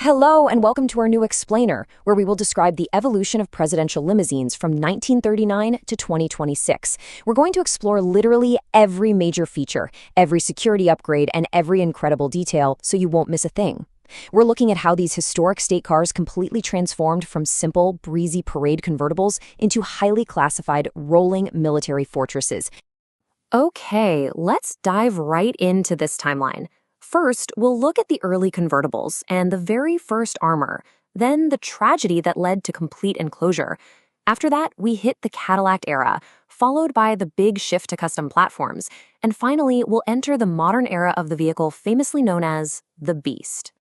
Hello and welcome to our new explainer, where we will describe the evolution of presidential limousines from 1939 to 2026. We're going to explore literally every major feature, every security upgrade, and every incredible detail, so you won't miss a thing. We're looking at how these historic state cars completely transformed from simple, breezy parade convertibles into highly classified, rolling military fortresses. Okay, let's dive right into this timeline. First, we'll look at the early convertibles and the very first armor, then the tragedy that led to complete enclosure. After that, we hit the Cadillac era, followed by the big shift to custom platforms, and finally, we'll enter the modern era of the vehicle famously known as the Beast.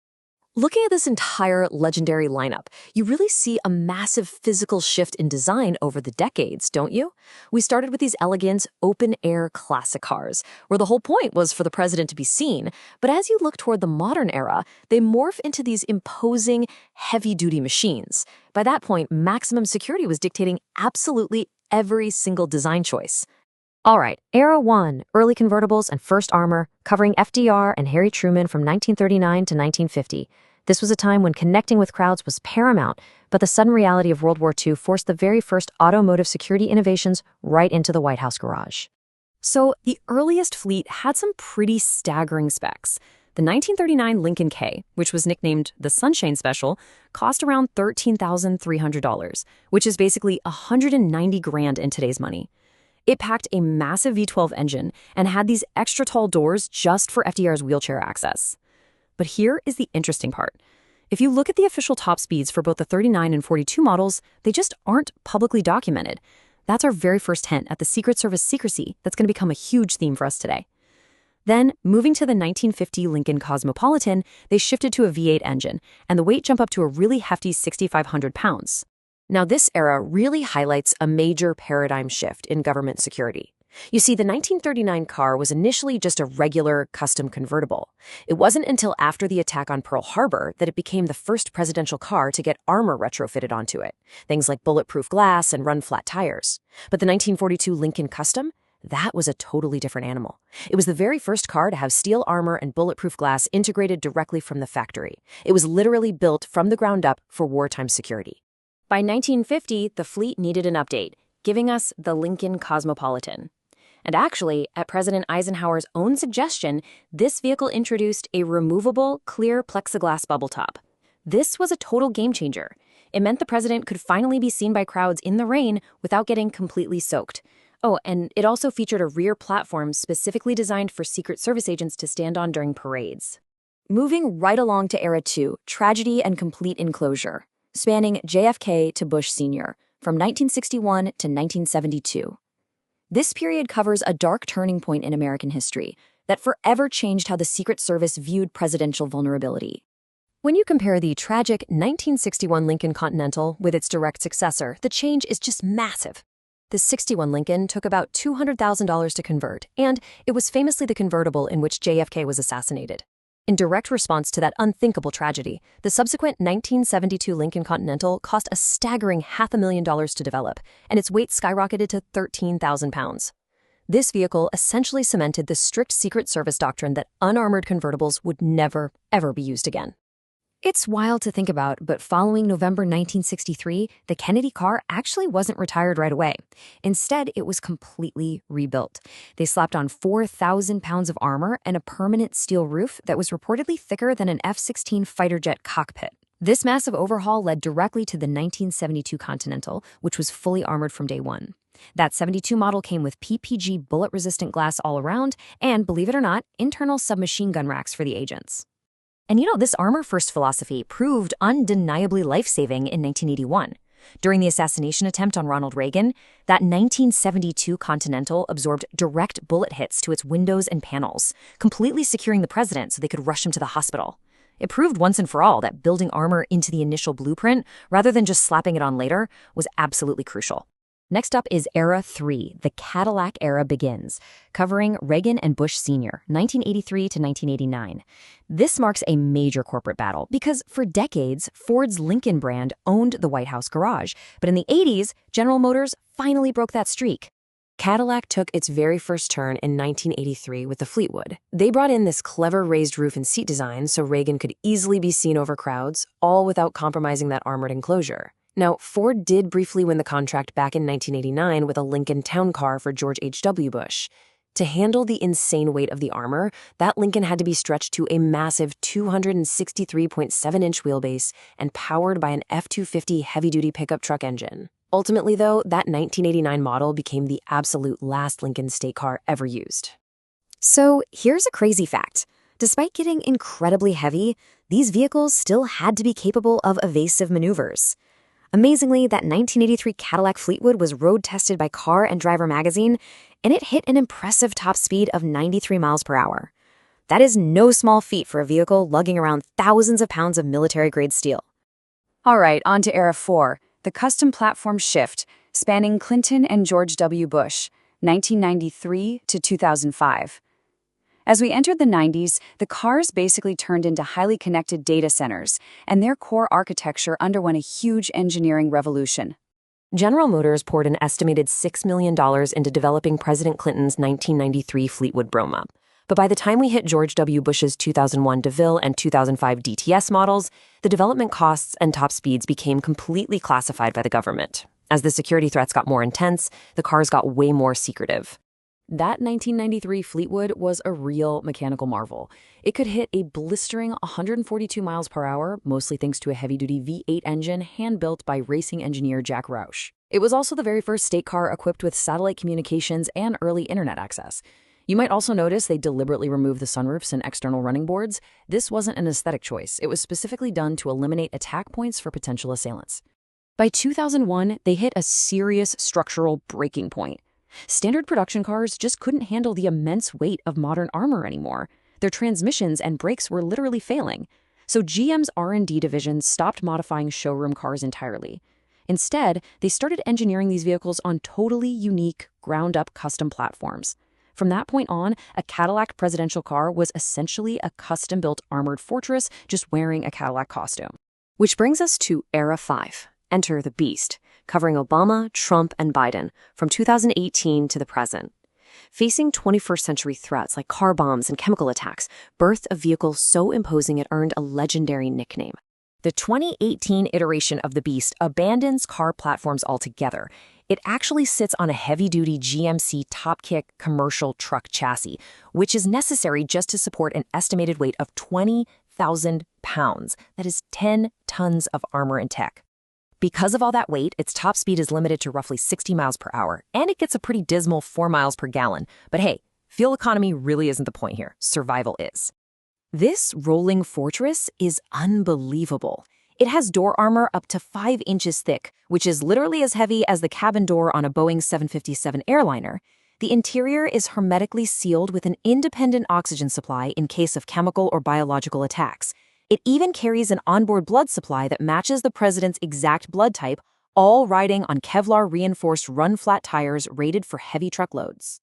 Looking at this entire legendary lineup, you really see a massive physical shift in design over the decades, don't you? We started with these elegant, open-air classic cars, where the whole point was for the president to be seen, but as you look toward the modern era, they morph into these imposing, heavy-duty machines. By that point, maximum security was dictating absolutely every single design choice. All right, Era 1, early convertibles and first armor, covering FDR and Harry Truman from 1939 to 1950. This was a time when connecting with crowds was paramount, but the sudden reality of World War II forced the very first automotive security innovations right into the White House garage. So, the earliest fleet had some pretty staggering specs. The 1939 Lincoln K, which was nicknamed the Sunshine Special, cost around $13,300, which is basically $190,000 in today's money. It packed a massive V12 engine and had these extra tall doors just for FDR's wheelchair access. But here is the interesting part. If you look at the official top speeds for both the 39 and 42 models, they just aren't publicly documented. That's our very first hint at the Secret Service secrecy that's going to become a huge theme for us today. Then, moving to the 1950 Lincoln Cosmopolitan, they shifted to a V8 engine, and the weight jumped up to a really hefty 6,500 pounds. Now, this era really highlights a major paradigm shift in government security. You see, the 1939 car was initially just a regular, custom convertible. It wasn't until after the attack on Pearl Harbor that it became the first presidential car to get armor retrofitted onto it, things like bulletproof glass and run-flat tires. But the 1942 Lincoln Custom? That was a totally different animal. It was the very first car to have steel armor and bulletproof glass integrated directly from the factory. It was literally built from the ground up for wartime security. By 1950, the fleet needed an update, giving us the Lincoln Cosmopolitan. And actually, at President Eisenhower's own suggestion, this vehicle introduced a removable, clear plexiglass bubble top. This was a total game changer. It meant the president could finally be seen by crowds in the rain without getting completely soaked. Oh, and it also featured a rear platform specifically designed for Secret Service agents to stand on during parades. Moving right along to Era 2, tragedy and complete enclosure, spanning JFK to Bush Sr., from 1961 to 1972. This period covers a dark turning point in American history that forever changed how the Secret Service viewed presidential vulnerability. When you compare the tragic 1961 Lincoln Continental with its direct successor, the change is just massive. The 61 Lincoln took about $200,000 to convert, and it was famously the convertible in which JFK was assassinated. In direct response to that unthinkable tragedy, the subsequent 1972 Lincoln Continental cost a staggering $500,000 to develop, and its weight skyrocketed to 13,000 pounds. This vehicle essentially cemented the strict Secret Service doctrine that unarmored convertibles would never, ever be used again. It's wild to think about, but following November 1963, the Kennedy car actually wasn't retired right away. Instead, it was completely rebuilt. They slapped on 4,000 pounds of armor and a permanent steel roof that was reportedly thicker than an F-16 fighter jet cockpit. This massive overhaul led directly to the 1972 Continental, which was fully armored from day one. That 72 model came with PPG bullet-resistant glass all around and, believe it or not, internal submachine gun racks for the agents. And this armor-first philosophy proved undeniably life-saving in 1981. During the assassination attempt on Ronald Reagan, that 1972 Continental absorbed direct bullet hits to its windows and panels, completely securing the president so they could rush him to the hospital. It proved once and for all that building armor into the initial blueprint, rather than just slapping it on later, was absolutely crucial. Next up is Era 3, the Cadillac era begins, covering Reagan and Bush Sr., 1983 to 1989. This marks a major corporate battle because for decades, Ford's Lincoln brand owned the White House garage, but in the 80s, General Motors finally broke that streak. Cadillac took its very first turn in 1983 with the Fleetwood. They brought in this clever raised roof and seat design so Reagan could easily be seen over crowds, all without compromising that armored enclosure. Now, Ford did briefly win the contract back in 1989 with a Lincoln Town Car for George H.W. Bush. To handle the insane weight of the armor, that Lincoln had to be stretched to a massive 263.7-inch wheelbase and powered by an F-250 heavy-duty pickup truck engine. Ultimately, though, that 1989 model became the absolute last Lincoln state car ever used. So here's a crazy fact. Despite getting incredibly heavy, these vehicles still had to be capable of evasive maneuvers. Amazingly, that 1983 Cadillac Fleetwood was road-tested by Car and Driver magazine, and it hit an impressive top speed of 93 miles per hour. That is no small feat for a vehicle lugging around thousands of pounds of military-grade steel. All right, on to Era 4, the custom platform shift, spanning Clinton and George W. Bush, 1993 to 2005. As we entered the 90s, the cars basically turned into highly connected data centers, and their core architecture underwent a huge engineering revolution. General Motors poured an estimated $6 million into developing President Clinton's 1993 Fleetwood Broma. But by the time we hit George W. Bush's 2001 DeVille and 2005 DTS models, the development costs and top speeds became completely classified by the government. As the security threats got more intense, the cars got way more secretive. That 1993 Fleetwood was a real mechanical marvel. It could hit a blistering 142 miles per hour, mostly thanks to a heavy-duty V8 engine hand-built by racing engineer Jack Roush. It was also the very first state car equipped with satellite communications and early internet access. You might also notice they deliberately removed the sunroofs and external running boards. This wasn't an aesthetic choice. It was specifically done to eliminate attack points for potential assailants. By 2001, they hit a serious structural breaking point. Standard production cars just couldn't handle the immense weight of modern armor anymore. Their transmissions and brakes were literally failing. So GM's R&D division stopped modifying showroom cars entirely. Instead, they started engineering these vehicles on totally unique, ground-up custom platforms. From that point on, a Cadillac presidential car was essentially a custom-built armored fortress just wearing a Cadillac costume. Which brings us to Era 5. Enter the Beast, covering Obama, Trump, and Biden from 2018 to the present. Facing 21st century threats like car bombs and chemical attacks, birthed a vehicle so imposing it earned a legendary nickname. The 2018 iteration of the Beast abandons car platforms altogether. It actually sits on a heavy-duty GMC top-kick commercial truck chassis, which is necessary just to support an estimated weight of 20,000 pounds. That is 10 tons of armor and tech. Because of all that weight, its top speed is limited to roughly 60 miles per hour, and it gets a pretty dismal 4 miles per gallon. But hey, fuel economy really isn't the point here. Survival is. This rolling fortress is unbelievable. It has door armor up to 5 inches thick, which is literally as heavy as the cabin door on a Boeing 757 airliner. The interior is hermetically sealed with an independent oxygen supply in case of chemical or biological attacks. It even carries an onboard blood supply that matches the president's exact blood type, all riding on Kevlar-reinforced run-flat tires rated for heavy truckloads.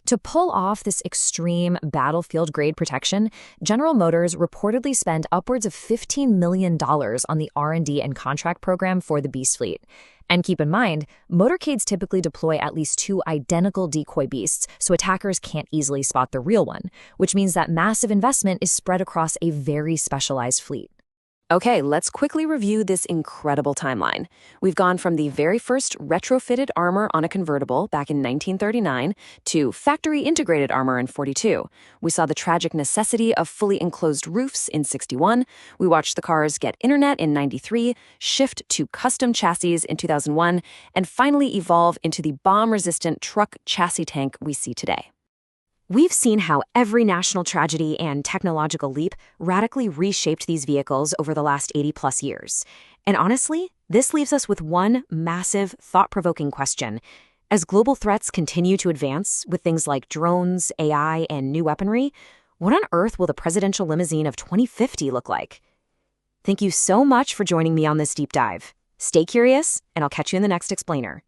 To pull off this extreme battlefield-grade protection, General Motors reportedly spent upwards of $15 million on the R&D and contract program for the Beast fleet. And keep in mind, motorcades typically deploy at least 2 identical decoy beasts, so attackers can't easily spot the real one, which means that massive investment is spread across a very specialized fleet. Okay, let's quickly review this incredible timeline. We've gone from the very first retrofitted armor on a convertible back in 1939 to factory-integrated armor in 42. We saw the tragic necessity of fully enclosed roofs in 61. We watched the cars get internet in 93, shift to custom chassis in 2001, and finally evolve into the bomb-resistant truck chassis tank we see today. We've seen how every national tragedy and technological leap radically reshaped these vehicles over the last 80-plus years. And honestly, this leaves us with one massive, thought-provoking question. As global threats continue to advance with things like drones, AI, and new weaponry, what on earth will the presidential limousine of 2050 look like? Thank you so much for joining me on this deep dive. Stay curious, and I'll catch you in the next explainer.